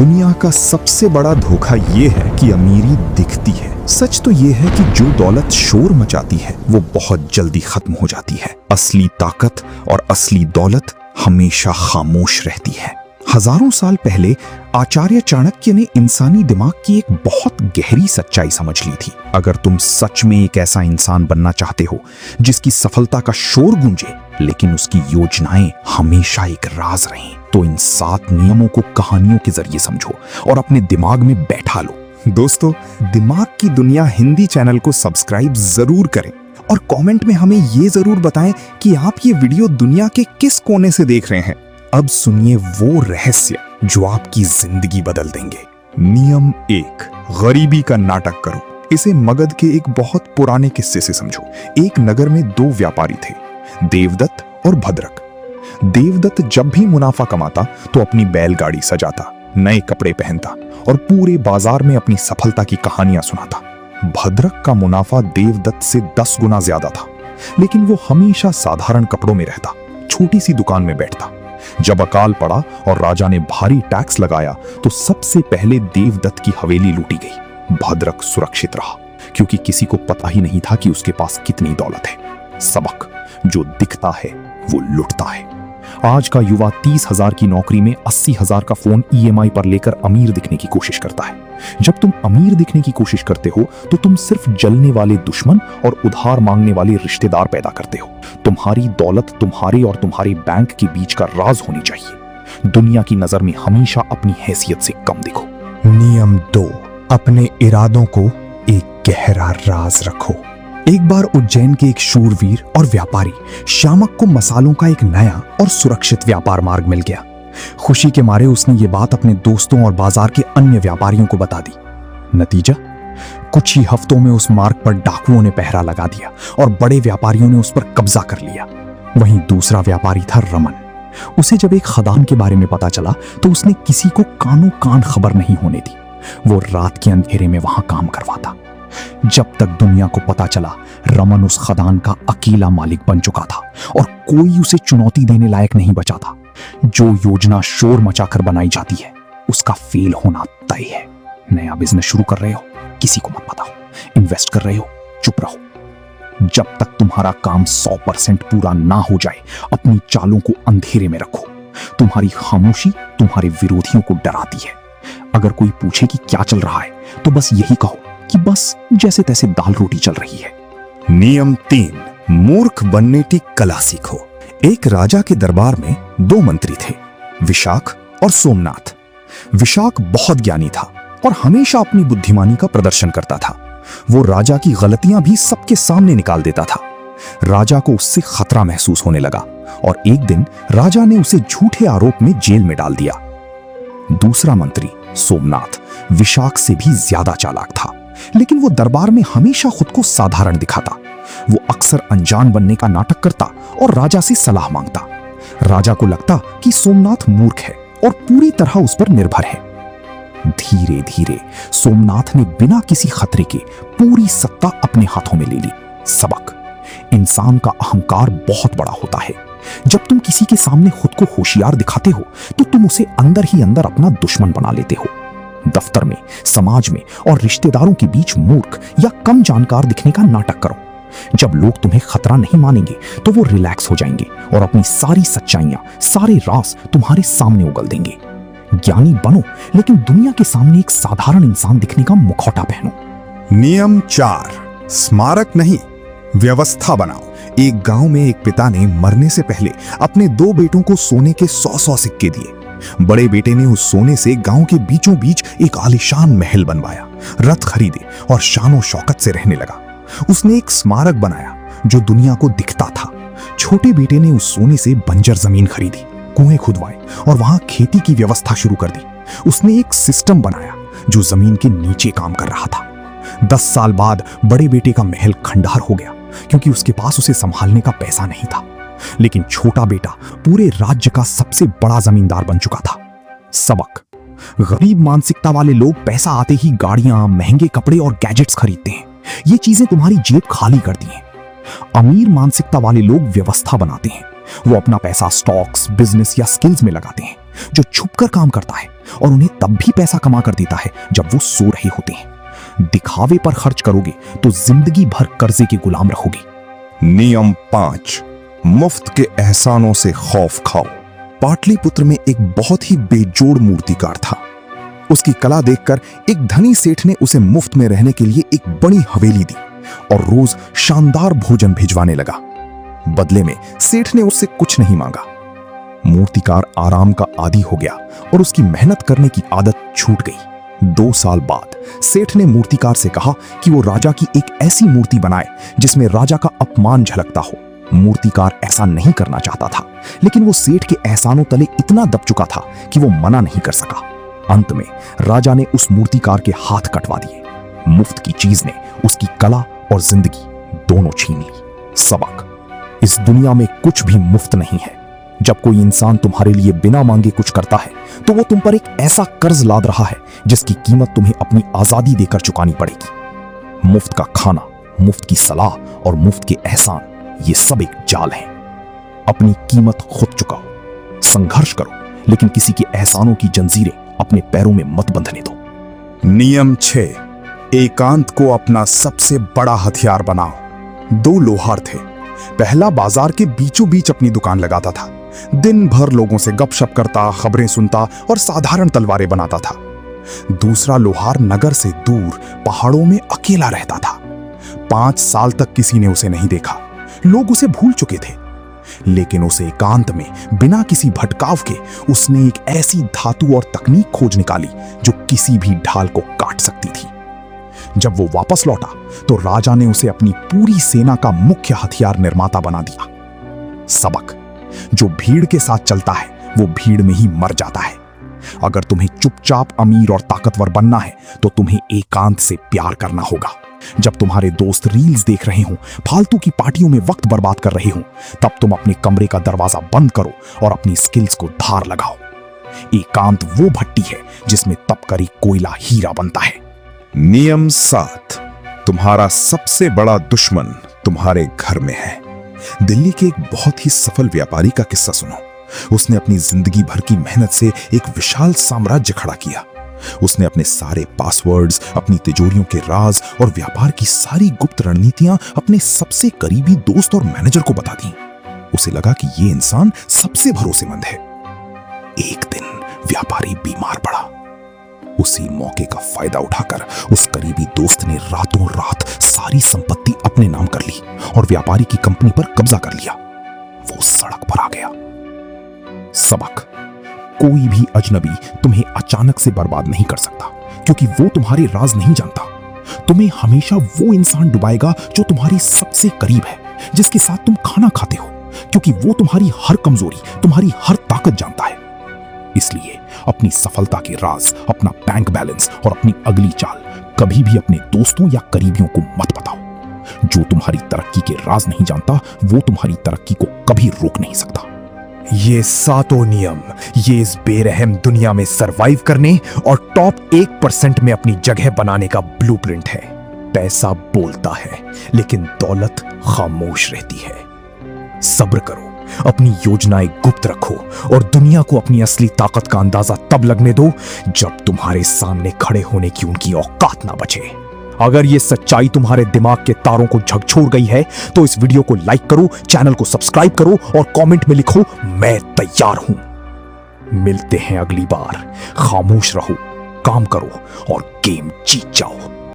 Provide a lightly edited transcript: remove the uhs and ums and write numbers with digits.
दुनिया का सबसे बड़ा धोखा ये है कि अमीरी दिखती है। सच तो ये है कि जो दौलत शोर मचाती है वो बहुत जल्दी खत्म हो जाती है। असली ताकत और असली दौलत हमेशा खामोश रहती है। हजारों साल पहले आचार्य चाणक्य ने इंसानी दिमाग की एक बहुत गहरी सच्चाई समझ ली थी। अगर तुम सच में एक ऐसा इंसान बनना चाहते हो जिसकी सफलता का शोर गूंजे लेकिन उसकी योजनाएं हमेशा एक राज रहें, तो इन 7 नियमों को कहानियों के जरिए समझो और अपने दिमाग में बैठा लो। दोस्तों, दिमाग की दुनिया हिंदी चैनल को सब्सक्राइब जरूर करें और कमेंट में हमें ये जरूर बताएं कि आप ये वीडियो दुनिया के किस कोने से देख रहे हैं। अब सुनिए वो रहस्य जो आपकी जिंदगी बदल देंगे। नियम 1, गरीबी का नाटक करो। इसे मगध के एक बहुत पुराने किस्से से समझो। एक नगर में 2 व्यापारी थे, देवदत्त और भद्रक। देवदत्त जब भी मुनाफा कमाता तो अपनी बैलगाड़ी सजाता, नए कपड़े पहनता और पूरे बाजार में अपनी सफलता की कहानियां सुनाता। भद्रक का मुनाफा देवदत्त से 10 गुना ज्यादा था, लेकिन वो हमेशा साधारण कपड़ों में रहता, छोटी सी दुकान में बैठता। जब अकाल पड़ा और राजा ने भारी टैक्स लगाया तो सबसे पहले देवदत्त की हवेली लूटी गई। भद्रक सुरक्षित रहा क्योंकि किसी को पता ही नहीं था कि उसके पास कितनी दौलत है। सबक, जो दिखता है वो लुटता है। आज का युवा 30,000 की नौकरी में 80,000 का फोन EMI पर लेकर अमीर दिखने की कोशिश करता है। जब तुम अमीर दिखने की कोशिश करते हो तो तुम सिर्फ जलने वाले दुश्मन और उधार मांगने वाले रिश्तेदार पैदा करते हो। तुम्हारी दौलत तुम्हारे और तुम्हारे बैंक के बीच का राज होनी चाहिए। दुनिया की नजर में हमेशा अपनी हैसियत से कम दिखो। नियम 2, अपने इरादों को एक गहरा राज रखो। एक बार उज्जैन के एक शूरवीर और व्यापारी शामक को मसालों का एक नया और सुरक्षित व्यापार मार्ग मिल गया। खुशी के मारे उसने ये बात अपने दोस्तों और बाजार के अन्य व्यापारियों को बता दी। नतीजा, कुछ ही हफ्तों में उस मार्ग पर डाकुओं ने पहरा लगा दिया और बड़े व्यापारियों ने उस पर कब्जा कर लिया। वहीं दूसरा व्यापारी था रमन। उसे जब एक खदान के बारे में पता चला तो उसने किसी को कानो कान खबर नहीं होने दी। वो रात के अंधेरे में वहां काम करवाता। जब तक दुनिया को पता चला, रमन उस खदान का अकेला मालिक बन चुका था और कोई उसे चुनौती देने लायक नहीं बचा था। जो योजना शोर मचाकर बनाई जाती है उसका फेल होना तय है। नया बिजनेस शुरू कर रहे हो, किसी को मत बताओ। इन्वेस्ट कर रहे हो, चुप रहो। जब तक तुम्हारा काम 100% पूरा ना हो जाए, अपनी चालों को अंधेरे में रखो। तुम्हारी खामोशी तुम्हारे विरोधियों को डराती है। अगर कोई पूछे कि क्या चल रहा है तो बस यही कहो कि बस जैसे तैसे दाल रोटी चल रही है। नियम 3, मूर्ख बनने की कला सीखो। एक राजा के दरबार में 2 मंत्री थे, विशाख और सोमनाथ। विशाख बहुत ज्ञानी था और हमेशा अपनी बुद्धिमानी का प्रदर्शन करता था। वो राजा की गलतियां भी सबके सामने निकाल देता था। राजा को उससे खतरा महसूस होने लगा और एक दिन राजा ने उसे झूठे आरोप में जेल में डाल दिया। दूसरा मंत्री सोमनाथ विशाख से भी ज्यादा चालाक था, लेकिन वो दरबार में हमेशा खुद को साधारण दिखाता। वो अक्सर अनजान बनने का नाटक करता और राजा से सलाह मांगता। राजा को लगता कि सोमनाथ मूर्ख है और पूरी तरह उस पर निर्भर है। धीरे धीरे सोमनाथ ने बिना किसी खतरे के पूरी सत्ता अपने हाथों में ले ली। सबक, इंसान का अहंकार बहुत बड़ा होता है। जब तुम किसी के सामने खुद को होशियार दिखाते हो तो तुम उसे अंदर ही अंदर अपना दुश्मन बना लेते हो। दफ्तर में, समाज में और रिश्तेदारों के बीच मूर्ख या कम जानकार दिखने का नाटक करो। जब लोग तुम्हें खतरा नहीं मानेंगे तो वो रिलैक्स हो जाएंगे और अपनी सारी सच्चाइयां, सारे राज तुम्हारे सामने उगल देंगे। ज्ञानी बनो, लेकिन दुनिया के सामने एक साधारण इंसान दिखने का मुखौटा पहनो। नियम 4, स्मारक नहीं, व्यवस्था बनाओ। एक गांव में एक पिता ने मरने से पहले अपने 2 बेटों को सोने के 100-100 सिक्के दिए। बड़े बेटे ने उस सोने से गांव के बीचों बीच एक आलीशान महल बनवाया, रथ खरीदे और शानो शौकत से रहने लगा। उसने एक स्मारक बनाया जो दुनिया को दिखता था। छोटे बेटे ने उस सोने से बंजर जमीन खरीदी, कुएं खुदवाए और वहां खेती की व्यवस्था शुरू कर दी। उसने एक सिस्टम बनाया जो जमीन के नीचे काम कर रहा था। 10 साल बाद बड़े बेटे का महल खंडहर हो गया क्योंकि उसके पास उसे संभालने का पैसा नहीं था। लेकिन छोटा बेटा पूरे राज्य का सबसे बड़ा जमींदार बन चुका था। सबक, गरीब मानसिकता वाले लोग पैसा आते ही गाड़ियां, महंगे कपड़े और गैजेट्स खरीदते हैं। ये चीजें तुम्हारी जेब खाली करती हैं। अमीर मानसिकता वाले लोग व्यवस्था बनाते हैं। वो अपना पैसा स्टॉक्स, बिजनेस या स्किल्स में लगाते हैं। जो छुपकर काम करता है और उन्हें तब भी पैसा कमा कर देता है जब वो सो रहे होते हैं। दिखावे पर खर्च करोगे तो जिंदगी भर कर्जे के गुलाम रहोगे। नियम 5, मुफ्त के एहसानों से खौफ खाओ। पाटलिपुत्र में एक बहुत ही बेजोड़ मूर्तिकार था। उसकी कला देखकर एक धनी सेठ ने उसे मुफ्त में रहने के लिए एक बड़ी हवेली दी और रोज शानदार भोजन भिजवाने लगा। बदले में सेठ ने उससे कुछ नहीं मांगा। मूर्तिकार आराम का आदी हो गया और उसकी मेहनत करने की आदत छूट गई। 2 साल बाद सेठ ने मूर्तिकार से कहा कि वो राजा की एक ऐसी मूर्ति बनाए जिसमें राजा का अपमान झलकता हो। मूर्तिकार ऐसा नहीं करना चाहता था, लेकिन वो सेठ के एहसानों तले इतना दब चुका था कि वो मना नहीं कर सका। अंत में राजा ने उस मूर्तिकार के हाथ कटवा दिए। मुफ्त की चीज ने उसकी कला और जिंदगी दोनों छीन ली। सबक, इस दुनिया में कुछ भी मुफ्त नहीं है। जब कोई इंसान तुम्हारे लिए बिना मांगे कुछ करता है तो वो तुम पर एक ऐसा कर्ज लाद रहा है जिसकी कीमत तुम्हें अपनी आजादी देकर चुकानी पड़ेगी। मुफ्त का खाना, मुफ्त की सलाह और मुफ्त के एहसान, ये सब एक जाल है। अपनी कीमत खुद चुकाओ। संघर्ष करो, लेकिन किसी के एहसानों की जंजीरें अपने पैरों में मत बंधने दो। नियम 6, एकांत को अपना सबसे बड़ा हथियार बनाओ। 2 लोहार थे। पहला बाजार के बीचों बीच अपनी दुकान लगाता था। दिन भर लोगों से गपशप करता, खबरें सुनता और साधारण तलवारें बनाता था। दूसरा लोहार नगर से दूर पहाड़ों में अकेला रहता था। 5 साल तक किसी ने उसे नहीं देखा। लोग उसे भूल चुके थे, लेकिन उसे एकांत में बिना किसी भटकाव के उसने एक ऐसी धातु और तकनीक खोज निकाली जो किसी भी ढाल को काट सकती थी। जब वो वापस लौटा तो राजा ने उसे अपनी पूरी सेना का मुख्य हथियार निर्माता बना दिया। सबक, जो भीड़ के साथ चलता है वो भीड़ में ही मर जाता है। अगर तुम्हें चुपचाप अमीर और ताकतवर बनना है तो तुम्हें एकांत से प्यार करना होगा। जब तुम्हारे दोस्त रील्स देख रहे हों, फालतू की पार्टियों में वक्त बर्बाद कर रहे हों, तब तुम अपने कमरे का दरवाजा बंद करो और अपनी स्किल्स को धार लगाओ। एकांत वो भट्टी है जिसमें तपकरी कोयला हीरा बनता है। नियम 7, तुम्हारा सबसे बड़ा दुश्मन तुम्हारे घर में है। दिल्ली के एक बहुत ही सफल व्यापारी का किस्सा सुनो। उसने अपनी जिंदगी भर की मेहनत से एक विशाल साम्राज्य खड़ा किया। उसने अपने सारे पासवर्ड्स, अपनी तिजोरियों के राज और व्यापार की सारी गुप्त रणनीतियां अपने सबसे करीबी दोस्त और मैनेजर को बता दी। उसे लगा कि ये इंसान सबसे भरोसेमंद है। एक दिन व्यापारी बीमार पड़ा। उसी मौके का फायदा उठाकर उस करीबी दोस्त ने रातों रात सारी संपत्ति अपने नाम कर ली और व्यापारी की कंपनी पर कब्जा कर लिया। वो सड़क पर आ गया। सबक, कोई भी अजनबी तुम्हें अचानक से बर्बाद नहीं कर सकता, क्योंकि वो तुम्हारे राज नहीं जानता। तुम्हें हमेशा वो इंसान डुबाएगा जो तुम्हारी सबसे करीब है, जिसके साथ तुम खाना खाते हो, क्योंकि वो तुम्हारी हर कमजोरी, तुम्हारी हर ताकत जानता है। इसलिए अपनी सफलता के राज, अपना बैंक बैलेंस और अपनी अगली चाल कभी भी अपने दोस्तों या करीबियों को मत बताओ। जो तुम्हारी तरक्की के राज नहीं जानता, वो तुम्हारी तरक्की को कभी रोक नहीं सकता। ये 7 नियम, ये इस बेरहम दुनिया में सरवाइव करने और टॉप 1% में अपनी जगह बनाने का ब्लूप्रिंट है। पैसा बोलता है, लेकिन दौलत खामोश रहती है। सब्र करो, अपनी योजनाएं गुप्त रखो और दुनिया को अपनी असली ताकत का अंदाजा तब लगने दो जब तुम्हारे सामने खड़े होने की उनकी औकात ना बचे। अगर ये सच्चाई तुम्हारे दिमाग के तारों को झकझोर गई है तो इस वीडियो को लाइक करो, चैनल को सब्सक्राइब करो और कमेंट में लिखो, मैं तैयार हूं। मिलते हैं अगली बार। खामोश रहो, काम करो और गेम जीत जाओ।